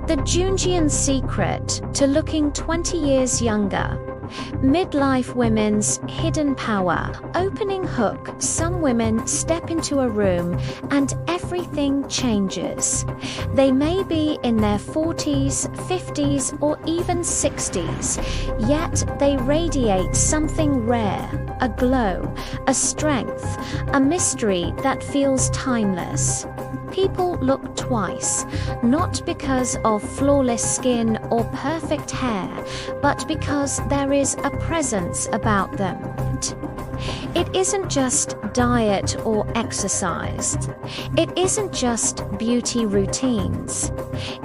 The Jungian secret to looking 20 years younger. Midlife women's hidden power. Opening hook. Some women step into a room and everything changes. They may be in their 40s, 50s, or even 60s, yet they radiate something rare, a glow, a strength, a mystery that feels timeless. People look twice, not because of flawless skin or perfect hair, but because there is a presence about them. It isn't just diet or exercise. It isn't just beauty routines.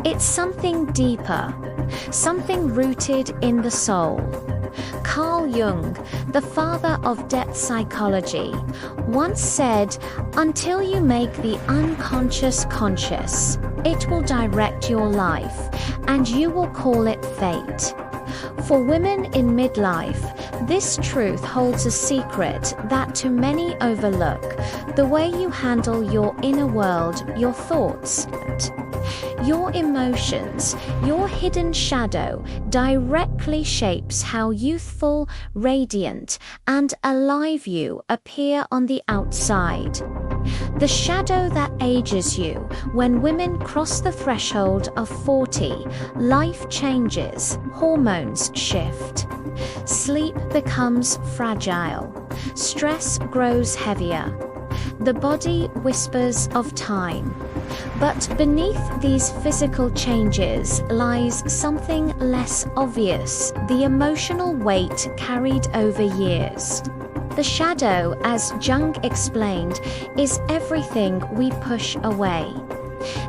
It's something deeper, something rooted in the soul. Carl Jung, the father of depth psychology, once said, "Until you make the unconscious conscious, it will direct your life, and you will call it fate." For women in midlife, this truth holds a secret that too many overlook: the way you handle your inner world, your thoughts, your emotions, your hidden shadow directly shapes how youthful, radiant, and alive you appear on the outside. The shadow that ages you. When women cross the threshold of 40, life changes, hormones shift. Sleep becomes fragile. Stress grows heavier. The body whispers of time. But beneath these physical changes lies something less obvious: the emotional weight carried over years. The shadow, as Jung explained, is everything we push away.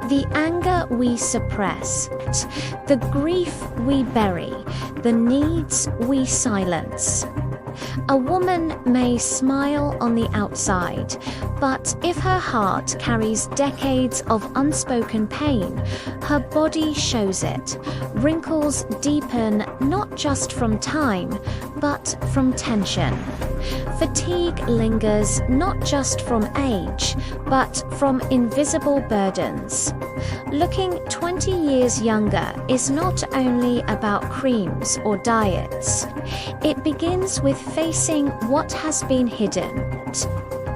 The anger we suppress, the grief we bury, the needs we silence. A woman may smile on the outside, but if her heart carries decades of unspoken pain, her body shows it. Wrinkles deepen not just from time, but from tension. Fatigue lingers not just from age, but from invisible burdens. Looking 20 years younger is not only about creams or diets. It begins with facing what has been hidden.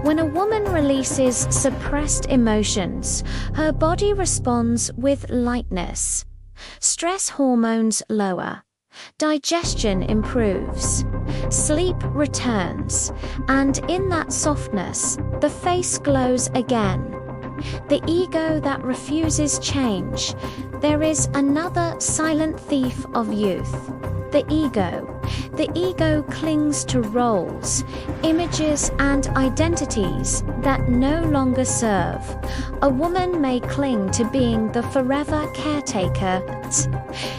When a woman releases suppressed emotions, her body responds with lightness. Stress hormones lower. Digestion improves. Sleep returns. And in that softness, the face glows again. The ego that refuses change. There is another silent thief of youth: the ego. The ego clings to roles, images, and identities that no longer serve. A woman may cling to being the forever caretaker.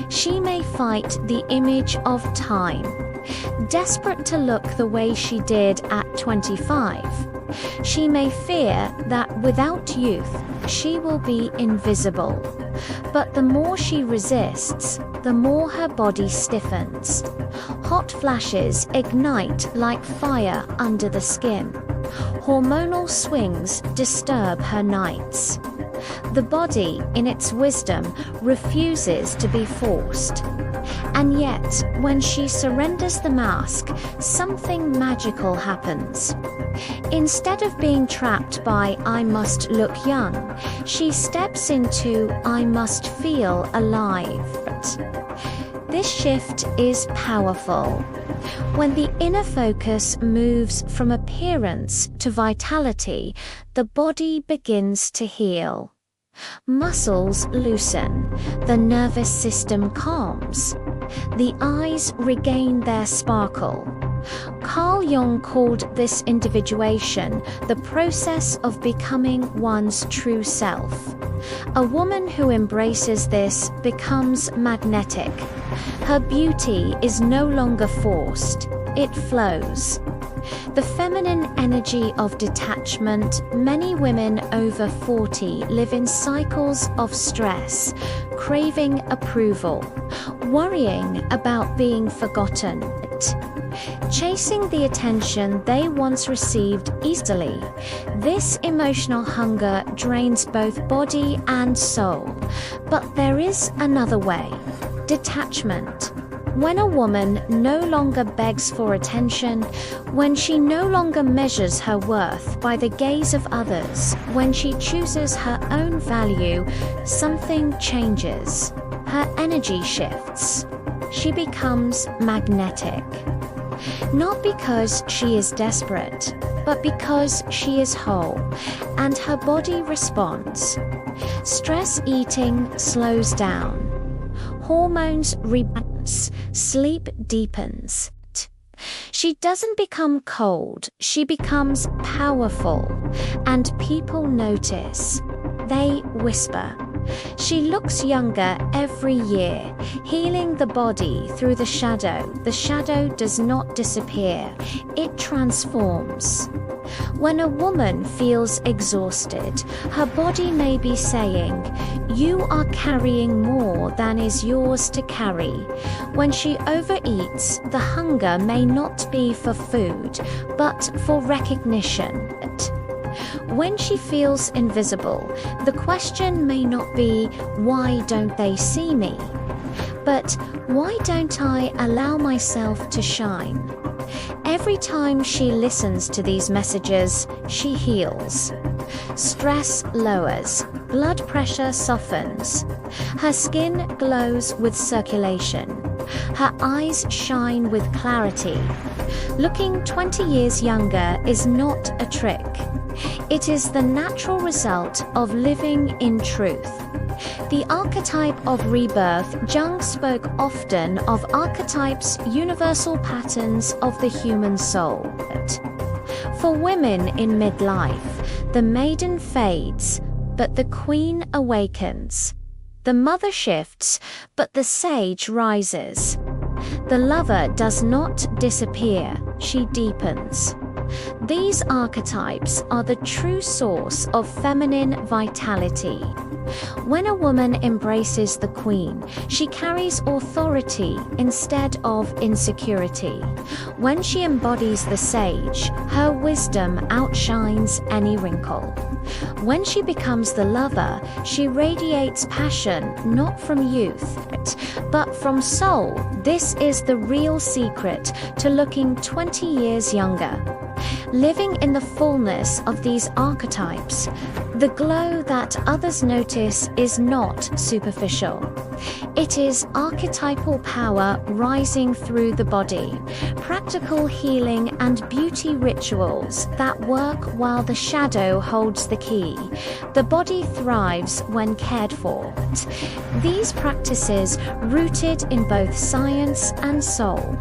She may fight the image of time, desperate to look the way she did at 25. She may fear that without youth, she will be invisible. But the more she resists, the more her body stiffens. Hot flashes ignite like fire under the skin. Hormonal swings disturb her nights. The body, in its wisdom, refuses to be forced. And yet, when she surrenders the mask, something magical happens. Instead of being trapped by "I must look young," she steps into "I must feel alive." This shift is powerful. When the inner focus moves from appearance to vitality, the body begins to heal. Muscles loosen, the nervous system calms, the eyes regain their sparkle. Carl Jung called this individuation the process of becoming one's true self. A woman who embraces this becomes magnetic. Her beauty is no longer forced, it flows. The feminine energy of detachment. Many women over 40 live in cycles of stress, craving approval, worrying about being forgotten. chasing the attention they once received easily. This emotional hunger drains both body and soul. But there is another way: detachment. When a woman no longer begs for attention, when she no longer measures her worth by the gaze of others, when she chooses her own value, something changes. Her energy shifts. She becomes magnetic. Not because she is desperate, but because she is whole, and her body responds. Stress eating slows down. Hormones rebalance. Sleep deepens. She doesn't become cold, she becomes powerful, and people notice. They whisper. She looks younger every year, healing the body through the shadow. The shadow does not disappear, it transforms. When a woman feels exhausted, her body may be saying, "You are carrying more than is yours to carry." When she overeats, the hunger may not be for food, but for recognition. When she feels invisible, the question may not be, "Why don't they see me?" but "Why don't I allow myself to shine?" Every time she listens to these messages, she heals. Stress lowers, blood pressure softens, her skin glows with circulation, her eyes shine with clarity. Looking 20 years younger is not a trick. It is the natural result of living in truth. The archetype of rebirth. Jung spoke often of archetypes, universal patterns of the human soul. For women in midlife, the maiden fades, but the queen awakens. The mother shifts, but the sage rises. The lover does not disappear, she deepens. These archetypes are the true source of feminine vitality. When a woman embraces the queen, she carries authority instead of insecurity. When she embodies the sage, her wisdom outshines any wrinkle. When she becomes the lover, she radiates passion not from youth, but from soul. This is the real secret to looking 20 years younger. Living in the fullness of these archetypes, the glow that others notice is not superficial. It is archetypal power rising through the body, practical healing and beauty rituals that work while the shadow holds the key. The body thrives when cared for. These practices, rooted in both science and soul,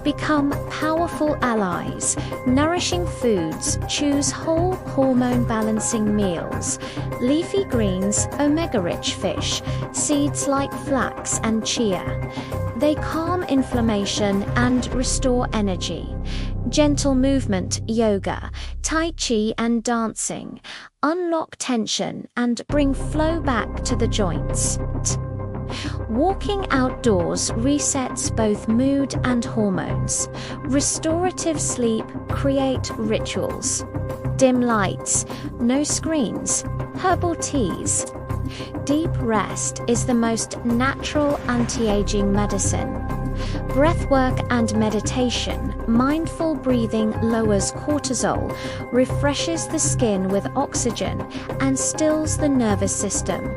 become powerful allies. Nourishing foods, choose whole hormone-balancing meals, leafy greens, omega-rich fish, seeds like flax and chia. They calm inflammation and restore energy. Gentle movement, yoga, tai chi and dancing unlock tension and bring flow back to the joints. Walking outdoors resets both mood and hormones. Restorative sleep, create rituals. Dim lights, no screens, herbal teas. Deep rest is the most natural anti-aging medicine. Breathwork and meditation, mindful breathing lowers cortisol, refreshes the skin with oxygen, and stills the nervous system.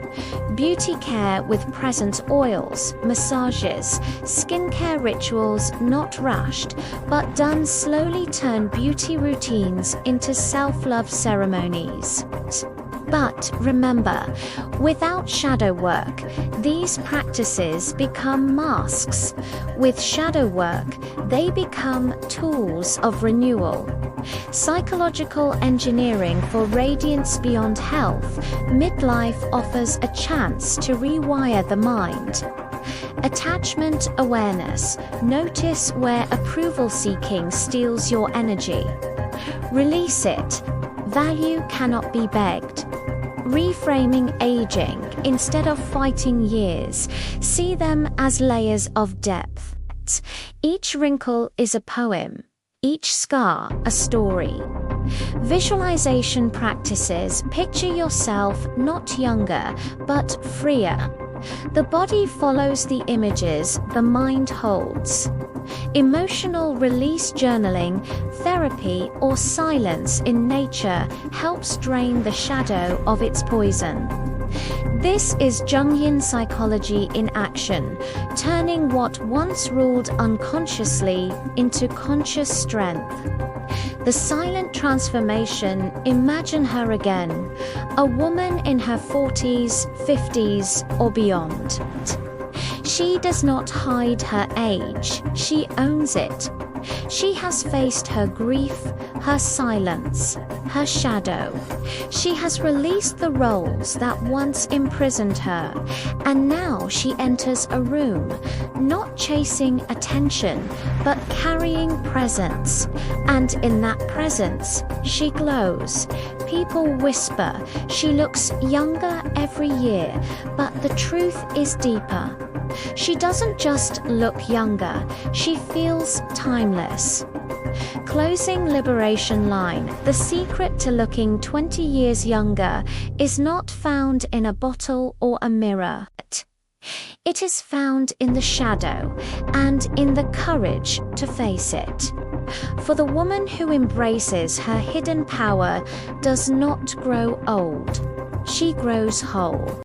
Beauty care with present oils, massages, skincare rituals not rushed, but done slowly turn beauty routines into self-love ceremonies. But remember, without shadow work, these practices become masks. With shadow work, they become tools of renewal. Psychological engineering for radiance beyond health. Midlife offers a chance to rewire the mind. Attachment awareness. Notice where approval seeking steals your energy. Release it. Value cannot be begged. Reframing aging. Instead of fighting years, see them as layers of depth. Each wrinkle is a poem. each scar a story. Visualization practices picture yourself not younger, but freer. The body follows the images the mind holds. Emotional release journaling, therapy, or silence in nature helps drain the shadow of its poison. This is Jungian psychology in action, turning what once ruled unconsciously into conscious strength. The silent transformation, imagine her again, a woman in her 40s, 50s, or beyond. She does not hide her age, she owns it. She has faced her grief, her silence, her shadow. She has released the roles that once imprisoned her, and now she enters a room, not chasing attention, but carrying presence. And in that presence, she glows. People whisper she looks younger every year, but the truth is deeper. She doesn't just look younger, she feels timeless. Closing liberation line: the secret to looking 20 years younger is not found in a bottle or a mirror. It is found in the shadow and in the courage to face it. For the woman who embraces her hidden power does not grow old, she grows whole.